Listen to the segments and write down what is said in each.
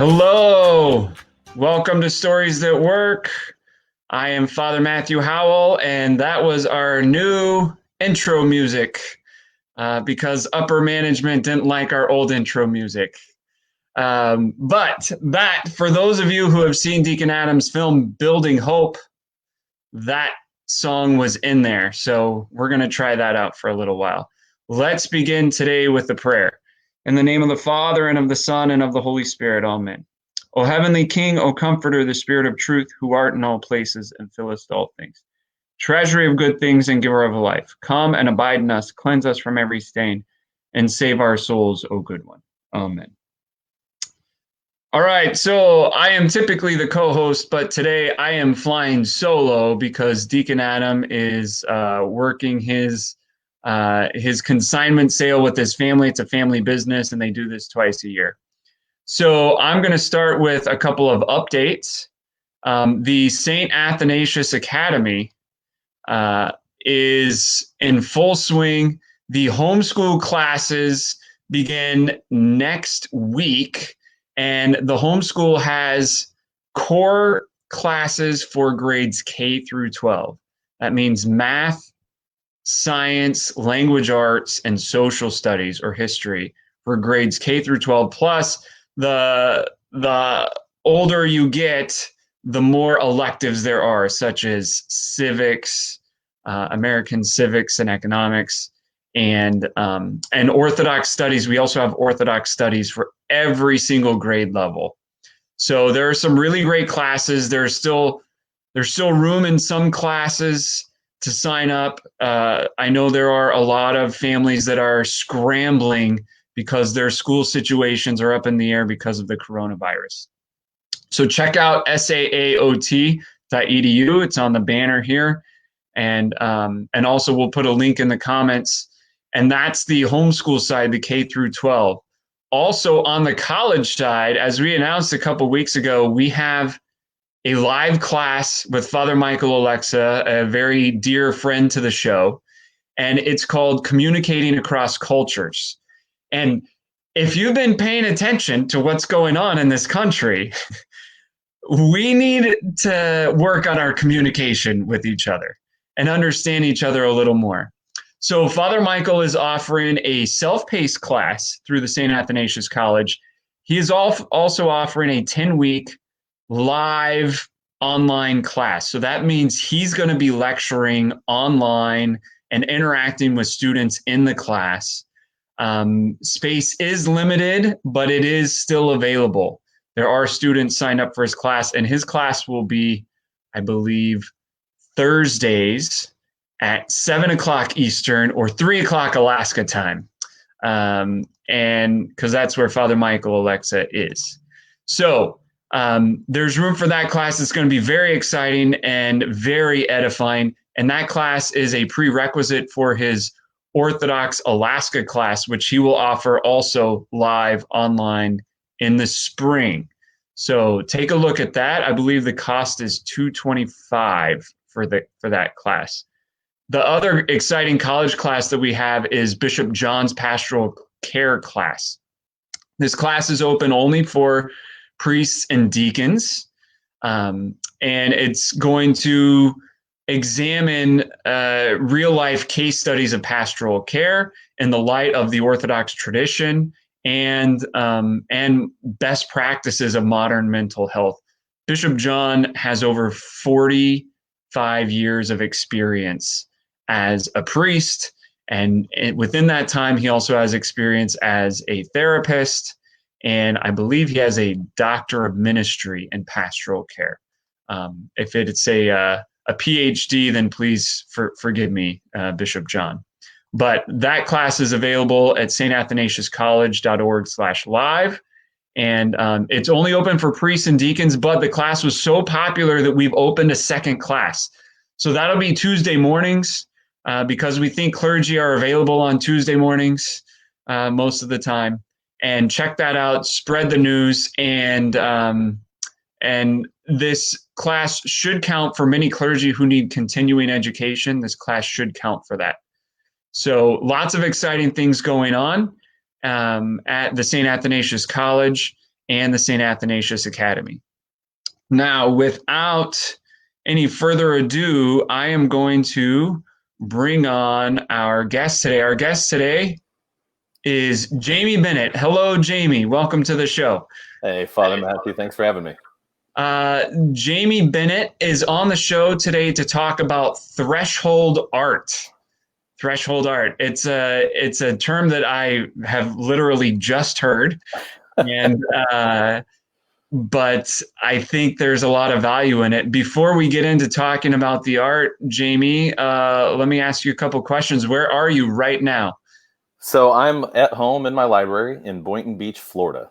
Hello, welcome to Stories That Work. I am Father Matthew Howell, and that was our new intro music because upper management didn't like our old intro music. But that, for those of you who have seen Deacon Adams' film Building Hope, that song was in there. So we're going to try that out for a little while. Let's begin today with the prayer. In the name of the Father, and of the Son, and of the Holy Spirit, amen. O heavenly King, O Comforter, the Spirit of truth, who art in all places and fillest all things, treasury of good things and giver of life, come and abide in us, cleanse us from every stain, and save our souls, O good one. Amen. All right, so I am typically the co-host, but today I am flying solo because Deacon Adam is working his consignment sale with his family. It's a family business, and they do this twice a year. So I'm going to start with a couple of updates. The St. Athanasius Academy is in full swing. The homeschool classes begin next week, and the homeschool has core classes for grades K through 12. That means math, science, language arts, and social studies or history for grades K through 12. Plus, the older you get, the more electives there are, such as civics, American civics and economics, and Orthodox studies. We also have Orthodox studies for every single grade level. So there are some really great classes. There's still room in some classes to sign up. I know there are a lot of families that are scrambling because their school situations are up in the air because of the coronavirus. So check out saaot.edu. It's on the banner here. And also we'll put a link in the comments. And that's the homeschool side, the K through 12. Also on the college side, as we announced a couple weeks ago, we have a live class with Father Michael Alexa, a very dear friend to the show. And it's called Communicating Across Cultures. And if you've been paying attention to what's going on in this country, we need to work on our communication with each other and understand each other a little more. So Father Michael is offering a self-paced class through the St. Athanasius College. He is also offering a 10-week live online class. So that means he's going to be lecturing online and interacting with students in the class. Space is limited, but it is still available. There are students signed up for his class, and his class will be, I believe, Thursdays at 7 o'clock Eastern or 3 o'clock Alaska time. And because that's where Father Michael Alexa is. So there's room for that class. It's going to be very exciting and very edifying. And that class is a prerequisite for his Orthodox Alaska class, which he will offer also live online in the spring. So take a look at that. I believe the cost is $225 for that class. The other exciting college class that we have is Bishop John's Pastoral Care class. This class is open only for priests and deacons, and it's going to examine real-life case studies of pastoral care in the light of the Orthodox tradition and best practices of modern mental health. Bishop John has over 45 years of experience as a priest, and within that time, he also has experience as a therapist, and I believe he has a doctor of ministry in pastoral care. If it's a PhD, then please forgive me, Bishop John. But that class is available at satathanasiuscollege.org/live. And it's only open for priests and deacons, but the class was so popular that we've opened a second class. So that'll be Tuesday mornings because we think clergy are available on Tuesday mornings most of the time. And check that out, spread the news, and this class should count for many clergy who need continuing education. This class should count for that. So lots of exciting things going on at the St. Athanasius College. and the St. Athanasius Academy. Now, without any further ado, I am going to bring on our guest today. Our guest today is Jamey Bennett. Hello, Jamey. Welcome to the show. Hey, Father Matthew. Thanks for having me. Jamey Bennett is on the show today to talk about threshold art. Threshold art. It's a term that I have literally just heard, and but I think there's a lot of value in it. Before we get into talking about the art, Jamey, let me ask you a couple questions. Where are you right now? So I'm at home in my library in Boynton Beach, Florida.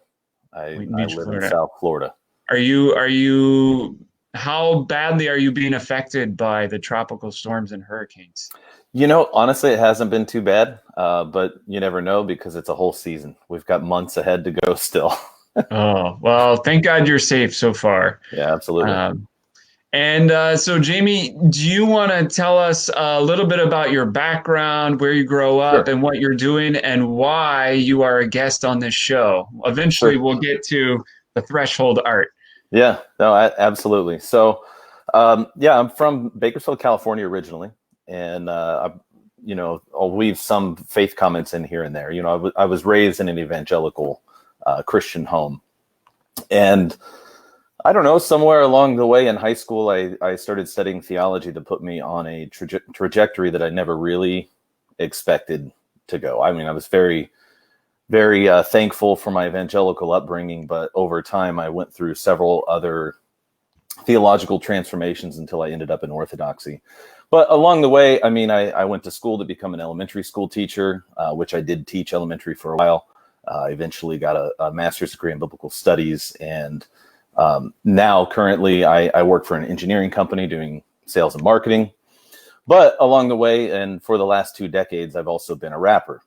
I live Florida. in South Florida. Are you? How badly are you being affected by the tropical storms and hurricanes? Honestly, it hasn't been too bad, but you never know because it's a whole season. We've got months ahead to go still. Oh, well, thank God you're safe so far. Yeah, absolutely. So, Jamey, do you want to tell us a little bit about your background, where you grow up, Sure. and what you're doing, and why you are a guest on this show? Eventually, Sure. we'll get to the threshold art. Yeah, no, absolutely. So, I'm from Bakersfield, California originally, and I'll weave some faith comments in here and there. I was raised in an evangelical Christian home, and I don't know, somewhere along the way in high school, I started studying theology to put me on a trajectory that I never really expected to go. I mean, I was very, very thankful for my evangelical upbringing, but over time, I went through several other theological transformations until I ended up in Orthodoxy. But along the way, I mean, I went to school to become an elementary school teacher, which I did teach elementary for a while. I eventually got a master's degree in biblical studies, and now currently I work for an engineering company doing sales and marketing. But along the way, and for the last 2 decades, I've also been a rapper.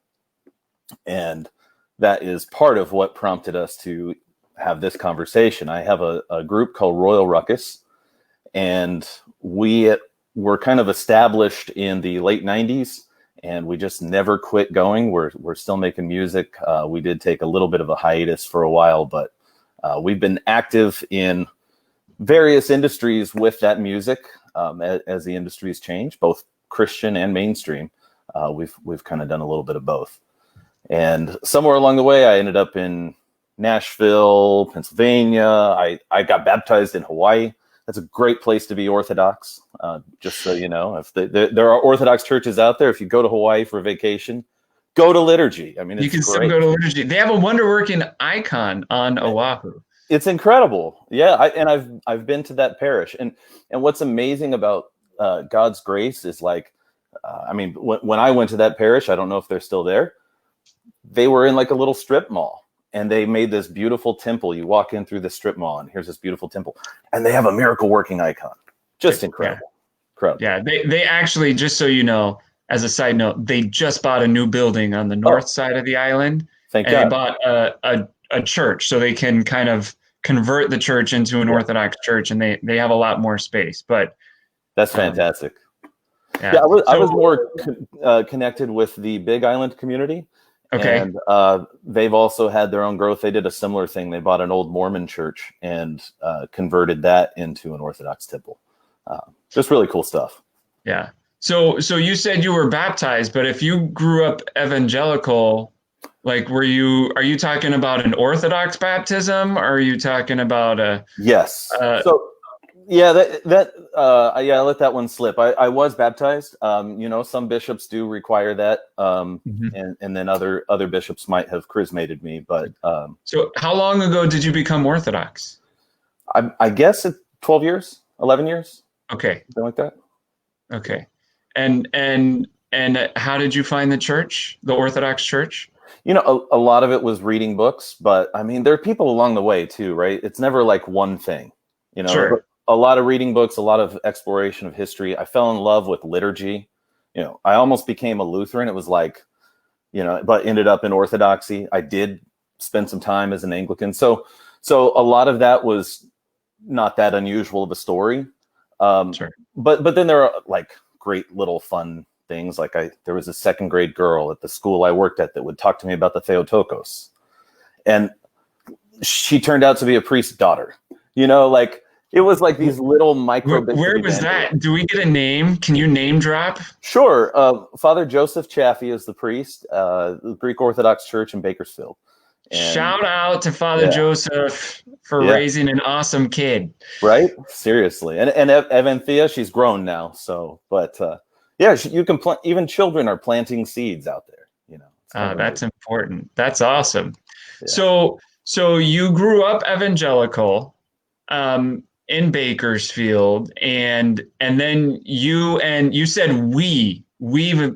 And that is part of what prompted us to have this conversation. I have a group called Royal Ruckus, and we were kind of established in the late 90s, and we just never quit going. We're still making music. We did take a little bit of a hiatus for a while, but we've been active in various industries with that music as the industries change, both Christian and mainstream. We've kind of done a little bit of both. And somewhere along the way, I ended up in Nashville, Pennsylvania. I got baptized in Hawaii. That's a great place to be Orthodox. Just so you know, if there are Orthodox churches out there, if you go to Hawaii for a vacation, go to liturgy. I mean, it's you can great. still go to liturgy. They have a wonder-working icon on Oahu. It's incredible. Yeah, I've been to that parish, and what's amazing about God's grace is like, when I went to that parish, I don't know if they're still there. They were in like a little strip mall, and they made this beautiful temple. You walk in through the strip mall, and here's this beautiful temple, and they have a miracle working icon. Just incredible. Yeah. Incredible. Yeah, they actually, just so you know, as a side note, they just bought a new building on the north side of the island. Thank God. They bought a church, so they can kind of convert the church into an Orthodox church, and they have a lot more space. But that's fantastic. Yeah, I was more connected with the Big Island community. Okay. And they've also had their own growth. They did a similar thing. They bought an old Mormon church and converted that into an Orthodox temple. Just really cool stuff. Yeah. So you said you were baptized, but if you grew up evangelical, like are you talking about an Orthodox baptism, or are you talking about a? Yes. I let that one slip. I was baptized. Some bishops do require that, and then other bishops might have chrismated me. But so, how long ago did you become Orthodox? I guess it's 12 years, 11 years. Okay, something like that. Okay, and how did you find the church, the Orthodox Church? A lot of it was reading books, but I mean, there are people along the way too, right? It's never like one thing. Sure. A lot of reading books, a lot of exploration of history. I fell in love with liturgy. I almost became a Lutheran. It was like, but ended up in Orthodoxy. I did spend some time as an Anglican. So a lot of that was not that unusual of a story. Sure. But then there are like great little fun things. Like there was a second grade girl at the school I worked at that would talk to me about the Theotokos. And she turned out to be a priest's daughter. Like it was like these little micro bits. Where was that? Do we get a name? Can you name drop? Sure. Father Joseph Chaffee is the priest, the Greek Orthodox Church in Bakersfield. And, shout out to Father Joseph for raising an awesome kid. Right? Seriously. And Evanthea, she's grown now. So, but you can plant, even children are planting seeds out there, That's important. That's awesome. Yeah. So you grew up evangelical in Bakersfield, and then you said we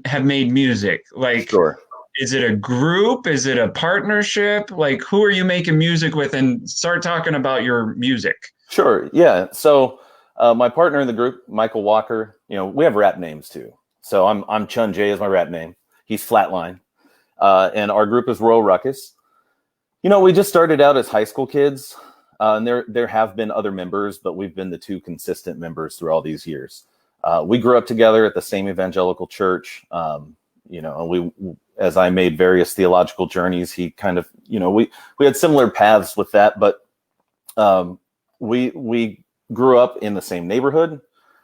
have made music. Like, sure. Is it a group? Is it a partnership? Like, who are you making music with? And start talking about your music. Sure. Yeah. So my partner in the group, Michael Walker, we have rap names too. So I'm Chun J is my rap name. He's Flatline. And our group is Royal Ruckus. We just started out as high school kids. And there have been other members, but we've been the two consistent members through all these years. We grew up together at the same evangelical church. And we, as I made various theological journeys, he kind of, we had similar paths with that, but we grew up in the same neighborhood,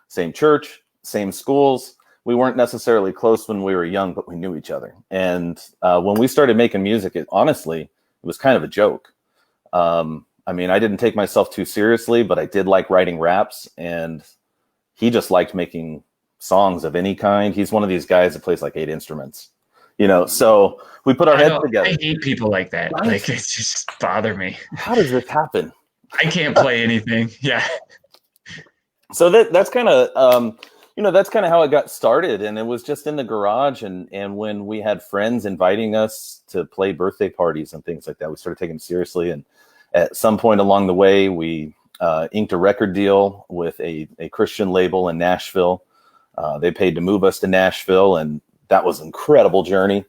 same church, same schools. We weren't necessarily close when we were young, but we knew each other. And when we started making music, it was kind of a joke. I didn't take myself too seriously, but I did like writing raps, and he just liked making songs of any kind. He's one of these guys that plays like 8 instruments, so we put our heads together. I hate people like that. Right? Like, it just bother me. How does this happen? I can't play anything. Yeah. So that's kind of, that's kind of how it got started. And it was just in the garage. And when we had friends inviting us to play birthday parties and things like that, we started taking it seriously. And at some point along the way, we inked a record deal with a Christian label in Nashville. They paid to move us to Nashville, and that was an incredible journey.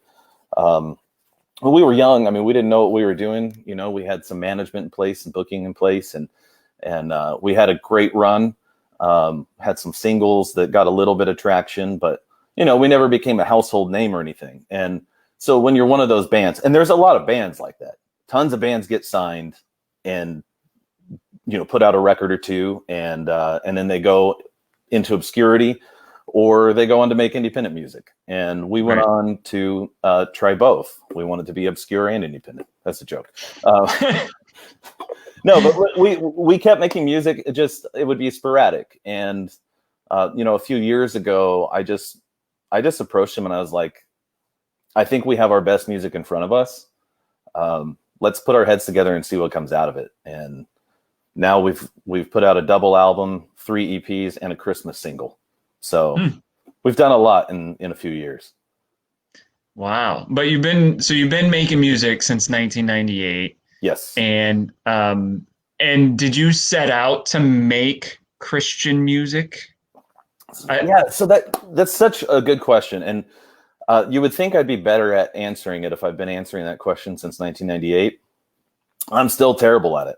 We were young. We didn't know what we were doing. We had some management in place and booking in place, and we had a great run. Had some singles that got a little bit of traction, but we never became a household name or anything. And so when you're one of those bands, and there's a lot of bands like that, tons of bands get signed and put out a record or two, and then they go into obscurity, or they go on to make independent music. And we went on to try both. We wanted to be obscure and independent. That's a joke. No, but we kept making music. It would be sporadic. And a few years ago, I just approached him and I was like, I think we have our best music in front of us. Let's put our heads together and see what comes out of it. And now we've put out a double album, 3 EPs, and a Christmas single. So we've done a lot in a few years. Wow. But you've been making music since 1998. Yes. And did you set out to make Christian music? Yeah. So that's such a good question. And you would think I'd be better at answering it if I've been answering that question since 1998. I'm still terrible at it.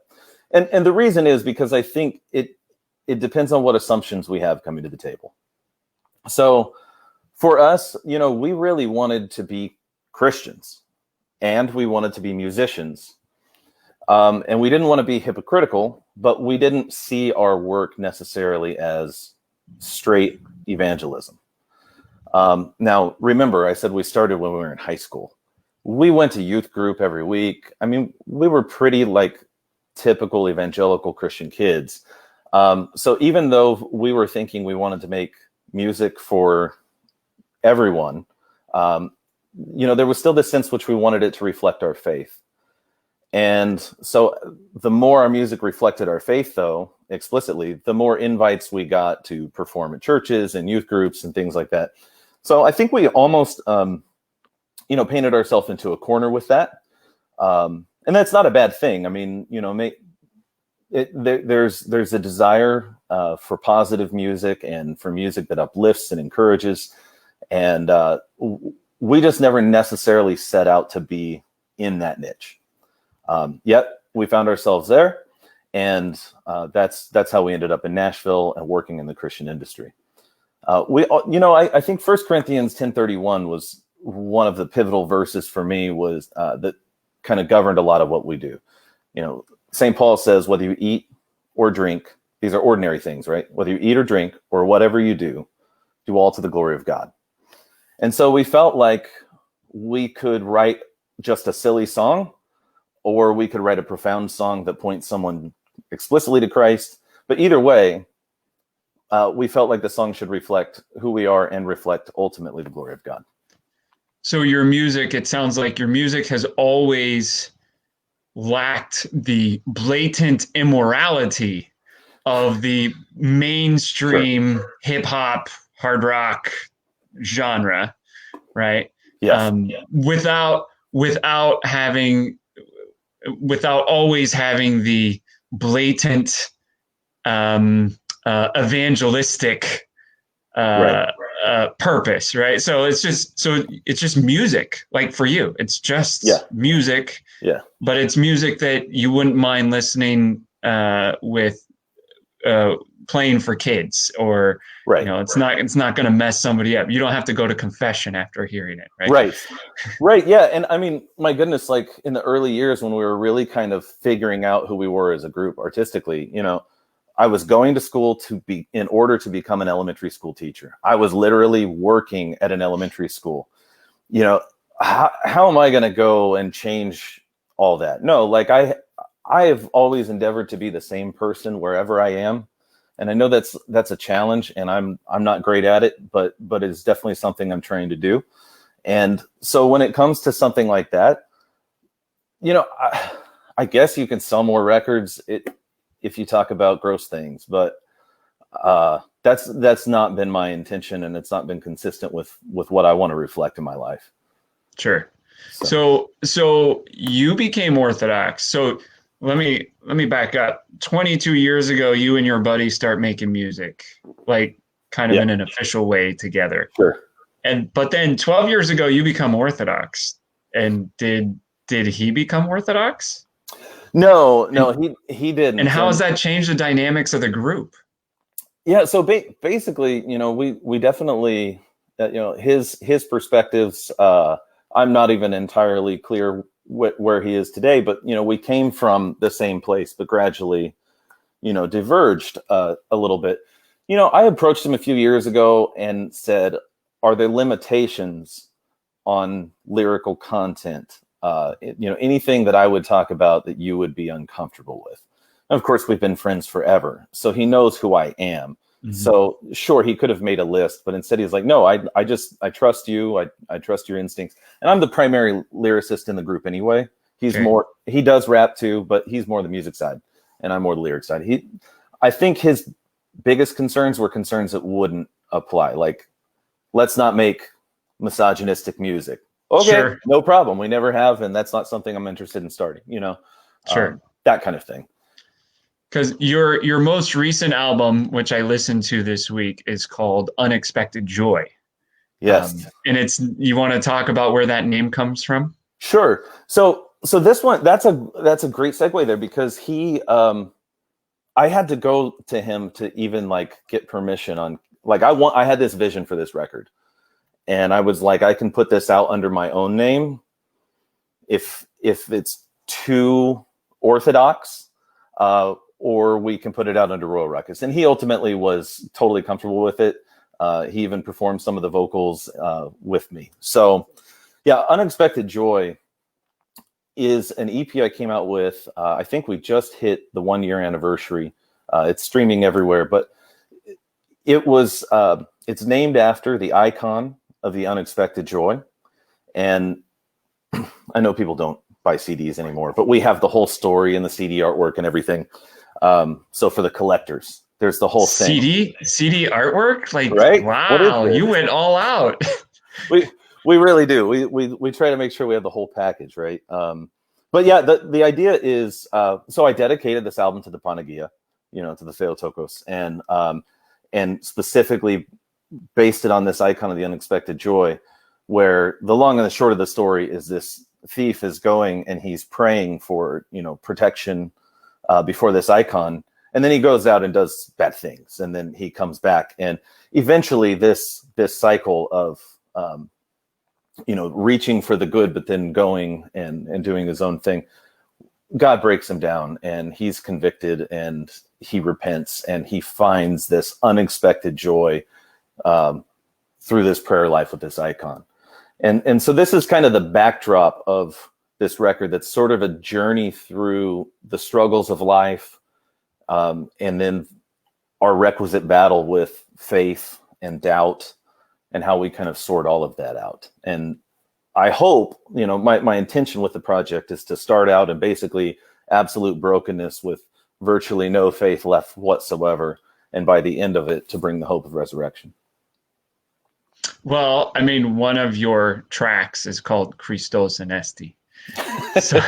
And the reason is because I think it depends on what assumptions we have coming to the table. So for us, we really wanted to be Christians, and we wanted to be musicians. And we didn't want to be hypocritical, but we didn't see our work necessarily as straight evangelism. Now, remember, I said we started when we were in high school. We went to youth group every week. We were pretty typical evangelical Christian kids. So even though we were thinking we wanted to make music for everyone, there was still this sense which we wanted it to reflect our faith. And so the more our music reflected our faith, though, explicitly, the more invites we got to perform at churches and youth groups and things like that. So I think we almost, painted ourselves into a corner with that. And that's not a bad thing. There's a desire for positive music and for music that uplifts and encourages. And we just never necessarily set out to be in that niche. Yet we found ourselves there, and that's how we ended up in Nashville and working in the Christian industry. I think 1 Corinthians 10:31 was one of the pivotal verses for me, was that kind of governed a lot of what we do. St. Paul says, whether you eat or drink, these are ordinary things, right? Whether you eat or drink or whatever you do all to the glory of God. And so we felt like we could write just a silly song, or we could write a profound song that points someone explicitly to Christ. But either way, we felt like the song should reflect who we are and reflect ultimately the glory of God. So your music, it sounds like your music has always lacked the blatant immorality of the mainstream hip hop, hard rock genre, right? Yes. Without always having the blatant evangelistic purpose, right? So it's just music. Like for you, it's just music. Yeah. But it's music that you wouldn't mind listening with playing for kids, or it's not going to mess somebody up. You don't have to go to confession after hearing it, right? Right. Yeah. And I mean, my goodness, like in the early years when we were really kind of figuring out who we were as a group artistically, I was going to school in order to become an elementary school teacher. I was literally working at an elementary school. How am I going to go and change all that? No, like I have always endeavored to be the same person wherever I am. And I know that's a challenge, and I'm not great at it, but it's definitely something I'm trying to do. And so when it comes to something like that, I guess you can sell more records if you talk about gross things, but that's not been my intention, and it's not been consistent with what I want to reflect in my life. Sure. So you became Orthodox. So let me back up. 22 years ago, you and your buddy start making music, like kind of in an official way together. Sure. But then 12 years ago, you become Orthodox. And did he become Orthodox? No, he didn't. And how has that changed the dynamics of the group? Yeah, so basically, we definitely, his perspectives. I'm not even entirely clear where he is today, but we came from the same place, but gradually, diverged a little bit. I approached him a few years ago and said, "Are there limitations on lyrical content? Anything that I would talk about that you would be uncomfortable with?" And of course, we've been friends forever, so he knows who I am. Mm-hmm. So sure, he could have made a list, but instead he's like, "No, I trust you. I trust your instincts." And I'm the primary lyricist in the group anyway. He does rap too, but he's more the music side, and I'm more the lyric side. I think his biggest concerns were concerns that wouldn't apply. Like, let's not make misogynistic music. Okay, sure. No problem. We never have, and that's not something I'm interested in starting. Sure, that kind of thing. Because your most recent album, which I listened to this week, is called Unexpected Joy. Yes, and you want to talk about where that name comes from? Sure. So this one, that's a great segue there, because I had to go to him to even get permission on, I had this vision for this record. And I was like, I can put this out under my own name if it's too orthodox, or we can put it out under Royal Ruckus. And he ultimately was totally comfortable with it. He even performed some of the vocals with me. So yeah, Unexpected Joy is an EP I came out with. I think we just hit the 1-year anniversary. It's streaming everywhere, but it's named after the icon of the Unexpected Joy. And I know people don't buy CDs anymore, but we have the whole story and the CD artwork and everything. So for the collectors, there's the whole thing. CD artwork? Right? Wow, you went all out. We really do. We try to make sure we have the whole package, right? But yeah, the idea is, so I dedicated this album to the Panagia, to the Theotokos, and specifically based it on this icon of the Unexpected Joy, where the long and the short of the story is this thief is going and he's praying for, protection before this icon. And then he goes out and does bad things. And then he comes back. And eventually this cycle of, reaching for the good, but then going and doing his own thing God breaks him down, and he's convicted, and he repents, and he finds this unexpected joy through this prayer life with this icon. And so this is kind of the backdrop of this record, that's sort of a journey through the struggles of life, and then our requisite battle with faith and doubt, and how we kind of sort all of that out. And I hope, my intention with the project is to start out in basically absolute brokenness with virtually no faith left whatsoever, and by the end of it, to bring the hope of resurrection. Well, I mean, one of your tracks is called Christos Anesti. So,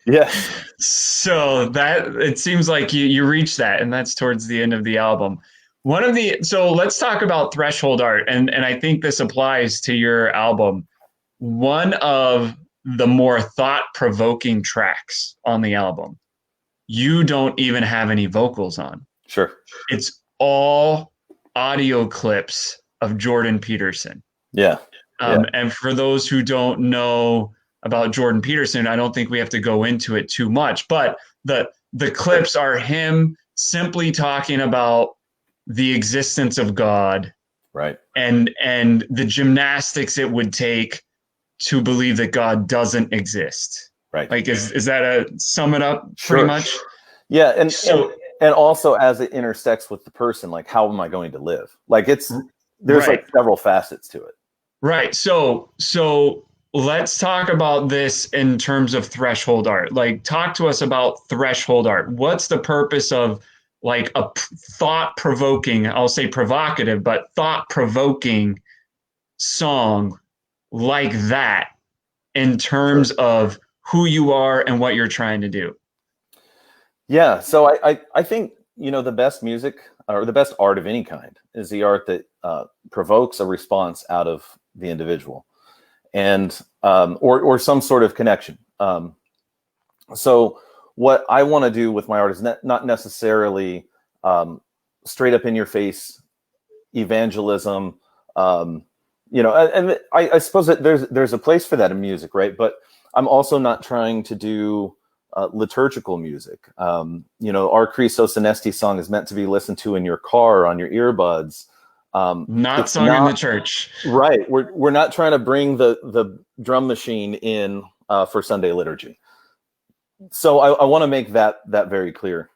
yeah. So that it seems like you reached that, and that's towards the end of the album. So let's talk about threshold art, and I think this applies to your album. One of the more thought-provoking tracks on the album, you don't even have any vocals on. Sure. It's all audio clips of Jordan Peterson. Yeah. And for those who don't know about Jordan Peterson, I don't think we have to go into it too much, but the clips are him simply talking about the existence of God, right, and the gymnastics it would take to believe that God doesn't exist. Right. Like, is that a sum it up pretty much? Yeah. And also as it intersects with the person, like, how am I going to live? Like, there's like several facets to it. Right. So let's talk about this in terms of threshold art. Like, talk to us about threshold art. What's the purpose of like a thought-provoking, I'll say provocative, but thought-provoking song like that in terms of who you are and what you're trying to do? Yeah. So I think, the best music, or the best art of any kind, is the art that provokes a response out of the individual, and or some sort of connection. So what I want to do with my art is not necessarily straight up in your face evangelism. And I suppose that there's a place for that in music, right? But I'm also not trying to do liturgical music. Our Christos Anesti song is meant to be listened to in your car, on your earbuds. Not sung in the church. Right. We're not trying to bring the drum machine in for Sunday liturgy. So I want to make that very clear.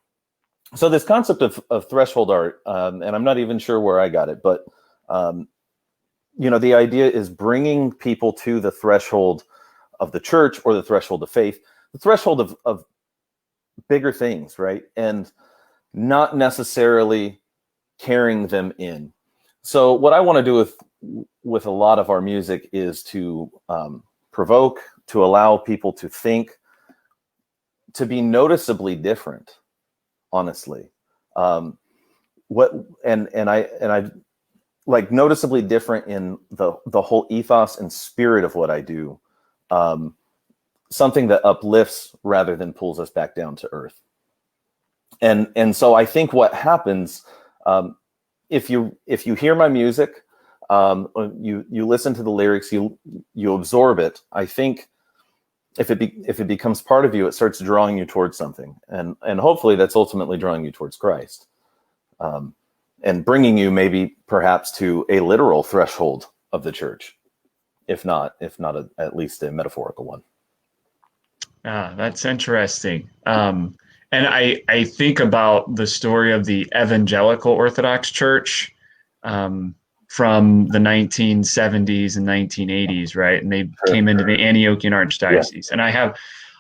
So this concept of threshold art, and I'm not even sure where I got it, but the idea is bringing people to the threshold of the church, or the threshold of faith, the threshold of bigger things, right? And not necessarily carrying them in. So what I want to do with a lot of our music is to provoke, to allow people to think, to be noticeably different, honestly. I like noticeably different in the whole ethos and spirit of what I do. Something that uplifts rather than pulls us back down to earth. And so I think what happens, if you hear my music, you listen to the lyrics, you absorb it. I think if it becomes part of you, it starts drawing you towards something, and hopefully that's ultimately drawing you towards Christ, and bringing you maybe perhaps to a literal threshold of the church, if not at least a metaphorical one. That's interesting. And I think about the story of the Evangelical Orthodox Church from the 1970s and 1980s, right? And they came into the Antiochian Archdiocese. Yeah. And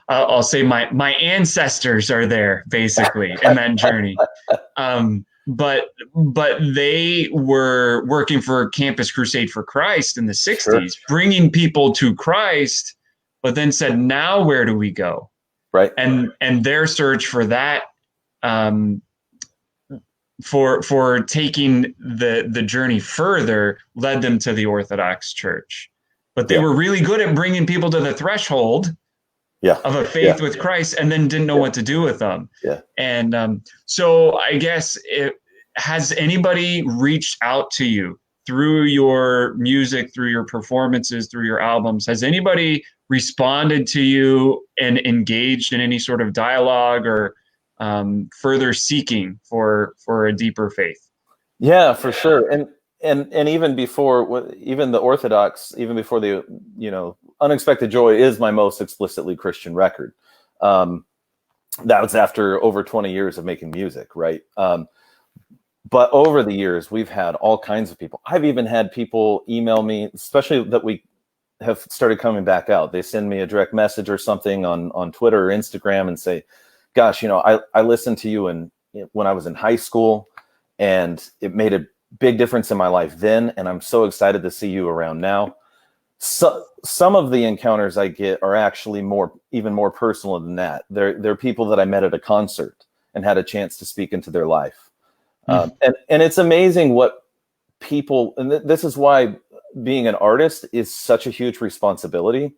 I'll say my ancestors are there basically in that journey. But they were working for Campus Crusade for Christ in the 60s, bringing people to Christ, but then said, now where do we go? Right. And their search for that, for taking the journey further, led them to the Orthodox Church. But they were really good at bringing people to the threshold of a faith with Christ, and then didn't know what to do with them. Yeah. And so I guess, has anybody reached out to you through your music, through your performances, through your albums? Has anybody responded to you and engaged in any sort of dialogue or further seeking for a deeper faith? Yeah, for sure. And even before, even the Orthodox, even before the, Unexpected Joy is my most explicitly Christian record. That was after over 20 years of making music, right? But over the years, we've had all kinds of people. I've even had people email me, especially that we have started coming back out. They send me a direct message or something on Twitter or Instagram and say, gosh, I listened to you when I was in high school, and it made a big difference in my life then, and I'm so excited to see you around now. So some of the encounters I get are actually even more personal than that. They're people that I met at a concert and had a chance to speak into their life. And it's amazing what people, and this is why being an artist is such a huge responsibility,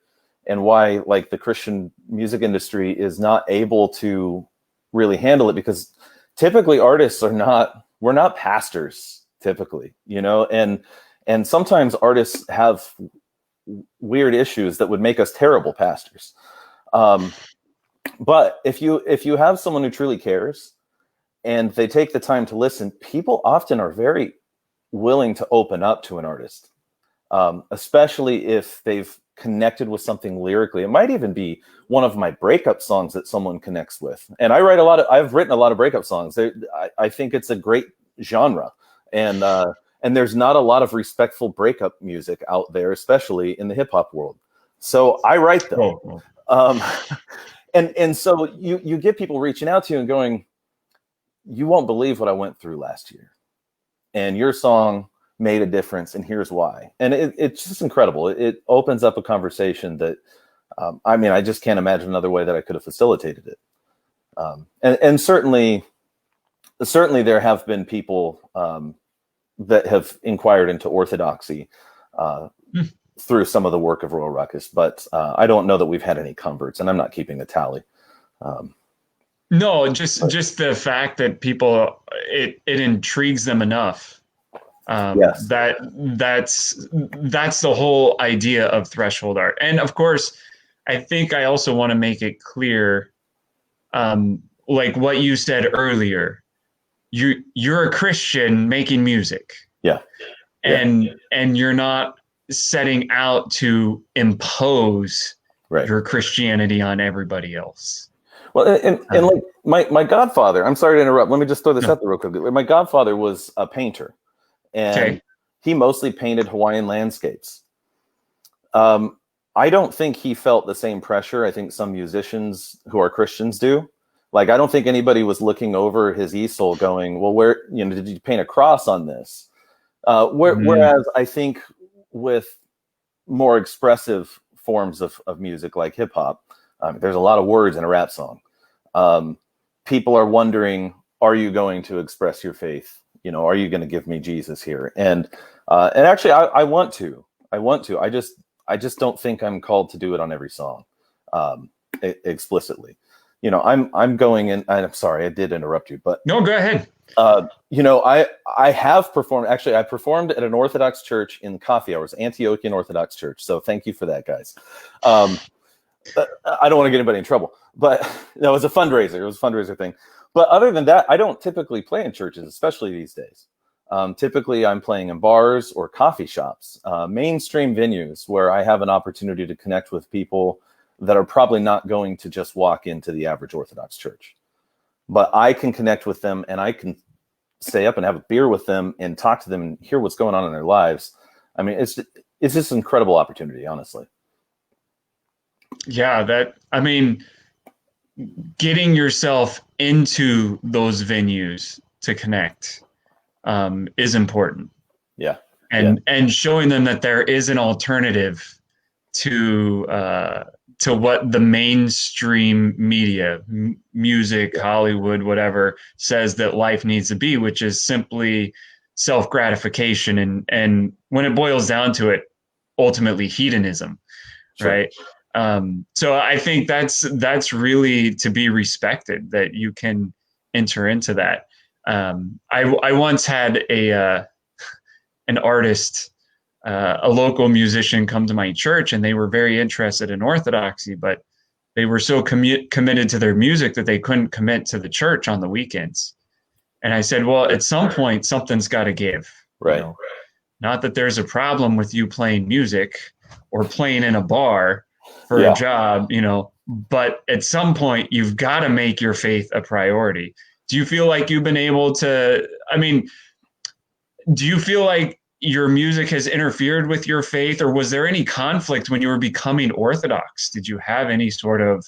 and why like the Christian music industry is not able to really handle it, because typically artists we're not pastors typically, and sometimes artists have weird issues that would make us terrible pastors. But if you have someone who truly cares and they take the time to listen, people often are very willing to open up to an artist, especially if they've connected with something lyrically. It might even be one of my breakup songs that someone connects with. And I've written a lot of breakup songs. I think it's a great genre. And there's not a lot of respectful breakup music out there, especially in the hip hop world. So I write them. And so you get people reaching out to you and going, you won't believe what I went through last year, and your song made a difference, and here's why. And it's just incredible. It opens up a conversation that, I just can't imagine another way that I could have facilitated it. And certainly there have been people that have inquired into orthodoxy through some of the work of Royal Ruckus, but I don't know that we've had any converts, and I'm not keeping a tally. No, just the fact that people, it intrigues them enough. Yes. That's the whole idea of threshold art. And of course, I think I also want to make it clear, like what you said earlier, you're a Christian making music. Yeah. And you're not setting out to impose your Christianity on everybody else. Well, and like my godfather, I'm sorry to interrupt. Let me just throw this out there real quick. My godfather was a painter, and he mostly painted Hawaiian landscapes. I don't think he felt the same pressure I think some musicians who are Christians do. Like, I don't think anybody was looking over his easel going, well, where, did you paint a cross on this? Whereas I think with more expressive forms of music like hip hop, there's a lot of words in a rap song. People are wondering, are you going to express your faith? Are you going to give me Jesus here? And actually, I want to. I just don't think I'm called to do it on every song, explicitly. I'm going in. I'm sorry, I did interrupt you, but no, go ahead. I have performed. Actually, I performed at an Orthodox church in coffee hours, Antiochian Orthodox Church. So thank you for that, guys. I don't want to get anybody in trouble, but no, it was a fundraiser. It was a fundraiser thing. But other than that, I don't typically play in churches, especially these days. Typically, I'm playing in bars or coffee shops, mainstream venues where I have an opportunity to connect with people that are probably not going to just walk into the average Orthodox church. But I can connect with them, and I can stay up and have a beer with them and talk to them and hear what's going on in their lives. I mean, it's just an incredible opportunity, honestly. Yeah, getting yourself into those venues to connect is important. Yeah. And showing them that there is an alternative to what the mainstream media, music, Hollywood, whatever, says that life needs to be, which is simply self-gratification and when it boils down to it, ultimately hedonism, right? So I think that's really to be respected, that you can enter into that. I once had an artist a local musician come to my church, and they were very interested in Orthodoxy, but they were so committed to their music that they couldn't commit to the church on the weekends. And I said, well, at some point, something's got to give. Right. You know? Not that there's a problem with you playing music or playing in a bar for a job, you know, but at some point, you've got to make your faith a priority. Do you feel like you've been able to, I mean, do you feel like your music has interfered with your faith, or was there any conflict when you were becoming Orthodox? Did you have any sort of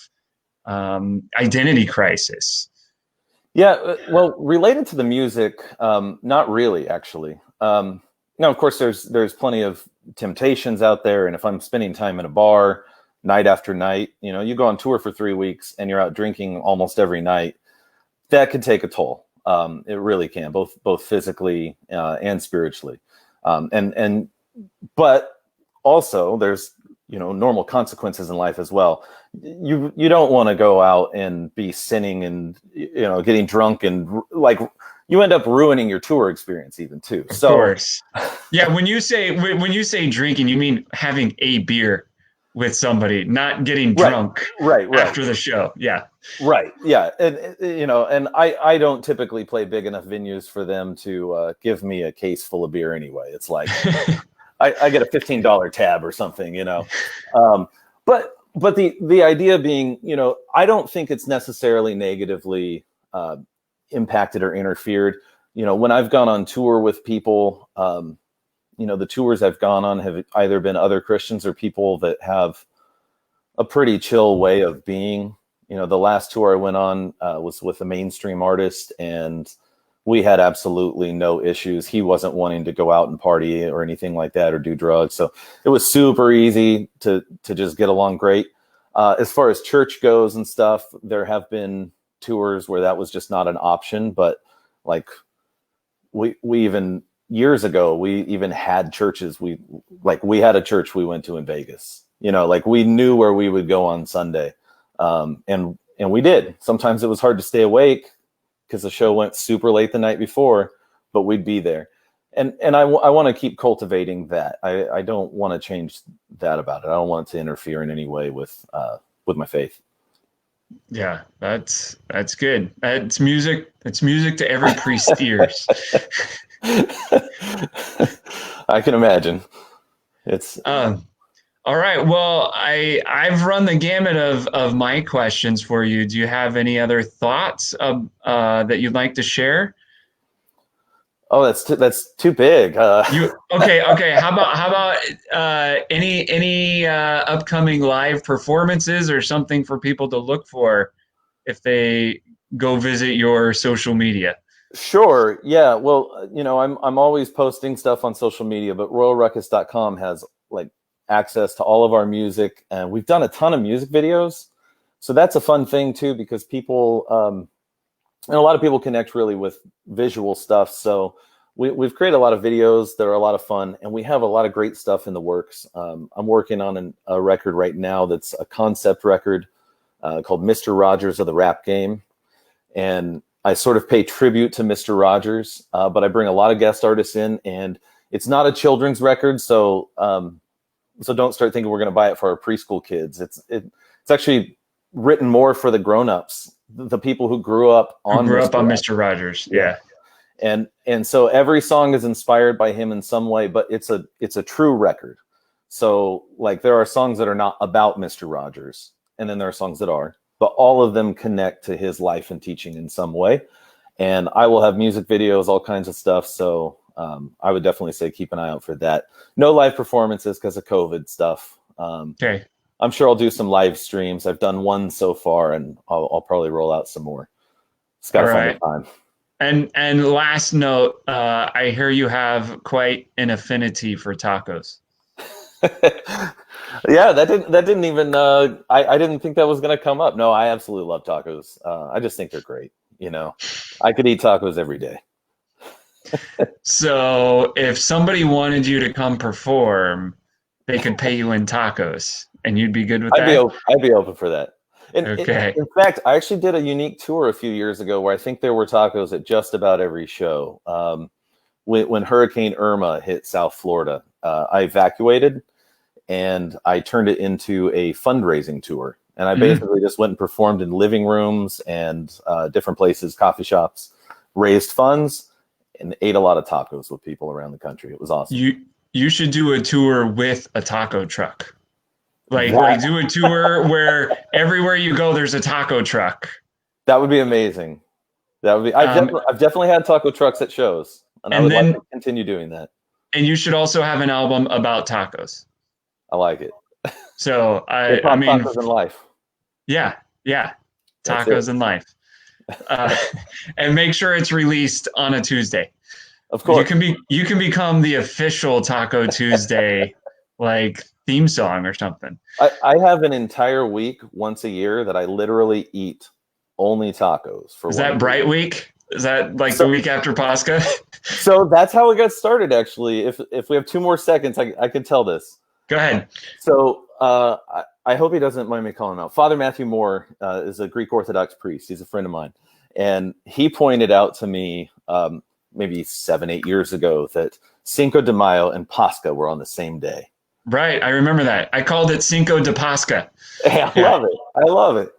identity crisis? Yeah, well, related to the music, not really, actually. Now, of course, there's plenty of temptations out there, and if I'm spending time in a bar night after night, you know, you go on tour for 3 weeks and you're out drinking almost every night, that could take a toll. It really can, both physically and spiritually. But also there's, you know, normal consequences in life as well. You don't want to go out and be sinning and, you know, getting drunk, and like you end up ruining your tour experience even too. Of course. Yeah. When you say drinking, you mean having a beer with somebody, not getting drunk right after the show. Yeah. Right. Yeah. And, you know, and I don't typically play big enough venues for them to give me a case full of beer anyway. It's like, I get a $15 tab or something, you know. But the idea being, you know, I don't think it's necessarily negatively impacted or interfered. You know, when I've gone on tour with people, you know, the tours I've gone on have either been other Christians or people that have a pretty chill way of being. You know, the last tour I went on was with a mainstream artist, and we had absolutely no issues. He wasn't wanting to go out and party or anything like that or do drugs. So it was super easy to just get along great. As far as church goes and stuff, there have been tours where that was just not an option. But like we even years ago, we even had churches. We had a church we went to in Vegas. You know, like we knew where we would go on Sunday. And we did. Sometimes it was hard to stay awake because the show went super late the night before, but we'd be there. And I want to keep cultivating that. I don't want to change that about it. I don't want it to interfere in any way with my faith. Yeah, that's good. It's music. It's music to every priest's ears. I can imagine. It's all right. Well, I've run the gamut of my questions for you. Do you have any other thoughts that you'd like to share? Oh, that's too big. Okay. How about any upcoming live performances or something for people to look for if they go visit your social media? Sure. Yeah. Well, you know, I'm always posting stuff on social media, but royalruckus.com has like access to all of our music, and we've done a ton of music videos. So that's a fun thing too, because people, and a lot of people connect really with visual stuff. So we've created a lot of videos that are a lot of fun, and we have a lot of great stuff in the works. I'm working on a record right now that's a concept record called Mr. Rogers of the Rap Game. And I sort of pay tribute to Mr. Rogers, but I bring a lot of guest artists in, and it's not a children's record. So don't start thinking we're going to buy it for our preschool kids. It's actually written more for the grown-ups, the people who grew up on Mr. Rogers. Yeah. And so every song is inspired by him in some way, but it's a true record. So like there are songs that are not about Mr. Rogers, and then there are songs that are, but all of them connect to his life and teaching in some way. And I will have music videos, all kinds of stuff. So I would definitely say keep an eye out for that. No live performances because of COVID stuff. Okay. I'm sure I'll do some live streams. I've done one so far, and I'll probably roll out some more. It's got a fun time. And last note, I hear you have quite an affinity for tacos. Yeah, that didn't even. I didn't think that was going to come up. No, I absolutely love tacos. I just think they're great. You know, I could eat tacos every day. So if somebody wanted you to come perform, they could pay you in tacos, and you'd be good with that? I'd be open for that. Okay. In fact, I actually did a unique tour a few years ago where I think there were tacos at just about every show. When Hurricane Irma hit South Florida, I evacuated, and I turned it into a fundraising tour. And I basically just went and performed in living rooms and different places, coffee shops, raised funds, and ate a lot of tacos with people around the country. It was awesome. You should do a tour with a taco truck. Like do a tour where everywhere you go, there's a taco truck. That would be amazing. That would be. I've definitely had taco trucks at shows, and I would like to continue doing that. And you should also have an album about tacos. I like it. So I mean, tacos in life. Yeah, tacos in life, and make sure it's released on a Tuesday. Of course, you can become the official Taco Tuesday like theme song or something. I have an entire week once a year that I literally eat only tacos. Is that Bright Week? Is that like the week after Pascha? So that's how it got started. Actually, if we have 2 more seconds, I could tell this. Go ahead. So I hope he doesn't mind me calling him out. Father Matthew Moore is a Greek Orthodox priest. He's a friend of mine, and he pointed out to me maybe 7-8 years ago that Cinco de Mayo and Pascha were on the same day. Right, I remember that. I called it Cinco de Pascha. I love it.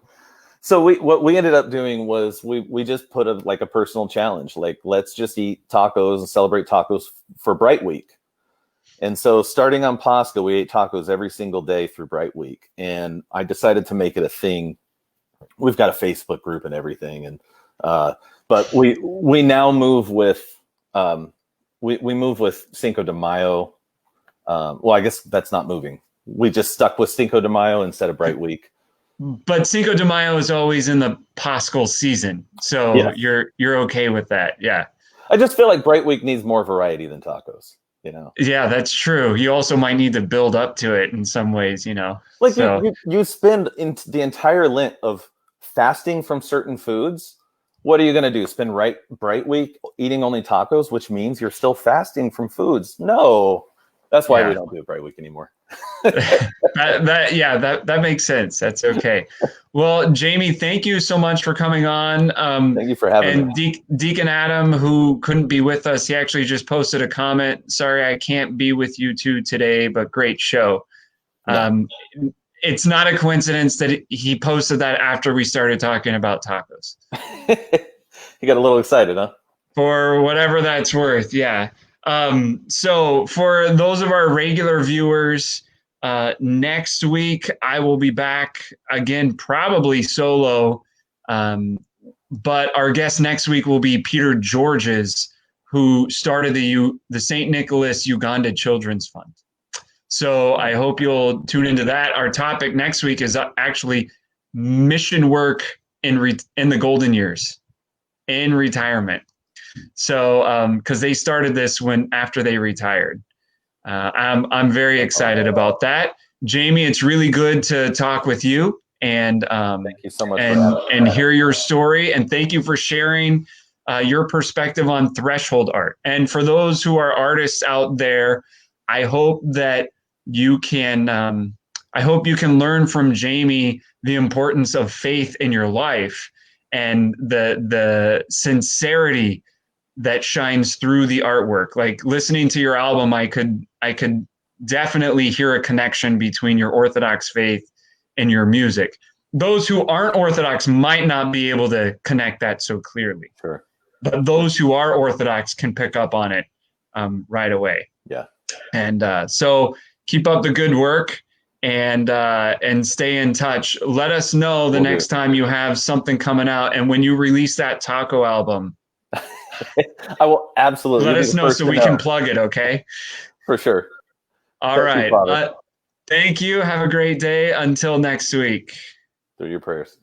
So what we ended up doing was we just put a personal challenge, like let's just eat tacos and celebrate tacos for Bright Week. And so starting on Pascha, we ate tacos every single day through Bright Week. And I decided to make it a thing. We've got a Facebook group and everything. And but we now move with we move with Cinco de Mayo. Well, I guess that's not moving. We just stuck with Cinco de Mayo instead of Bright Week. But Cinco de Mayo is always in the Paschal season, so you're okay with that, yeah. I just feel like Bright Week needs more variety than tacos, you know. Yeah, that's true. You also might need to build up to it in some ways, you know. Like you spend the entire Lent of fasting from certain foods. What are you going to do? Spend Bright Week eating only tacos, which means you're still fasting from foods? No, that's why we don't do Bright Week anymore. that makes sense. That's okay. Well, Jamey, thank you so much for coming on. Thank you for having me. Deacon Adam, who couldn't be with us, he actually just posted a comment. Sorry, I can't be with you two today, but great show. No. It's not a coincidence that he posted that after we started talking about tacos. He got a little excited, huh? For whatever that's worth, yeah. So for those of our regular viewers, next week I will be back again, probably solo. But our guest next week will be Peter Georges, who started the St. Nicholas Uganda Children's Fund. So I hope you'll tune into that. Our topic next week is actually mission work in the golden years, in retirement. So, because they started this after they retired, I'm very excited about that. Jamey, it's really good to talk with you and thank you so much and hear your story. And thank you for sharing your perspective on threshold art. And for those who are artists out there, I hope that you can learn from Jamey the importance of faith in your life and the sincerity that shines through the artwork. Like listening to your album, I could definitely hear a connection between your Orthodox faith and your music. Those who aren't Orthodox might not be able to connect that so clearly. Sure. But those who are Orthodox can pick up on it right away. Yeah. And so keep up the good work and stay in touch. Let us know the next time you have something coming out. And when you release that taco album, I will absolutely let us know so we can plug it. Okay. For sure. All right. Thank you. Have a great day. Until next week. Through your prayers.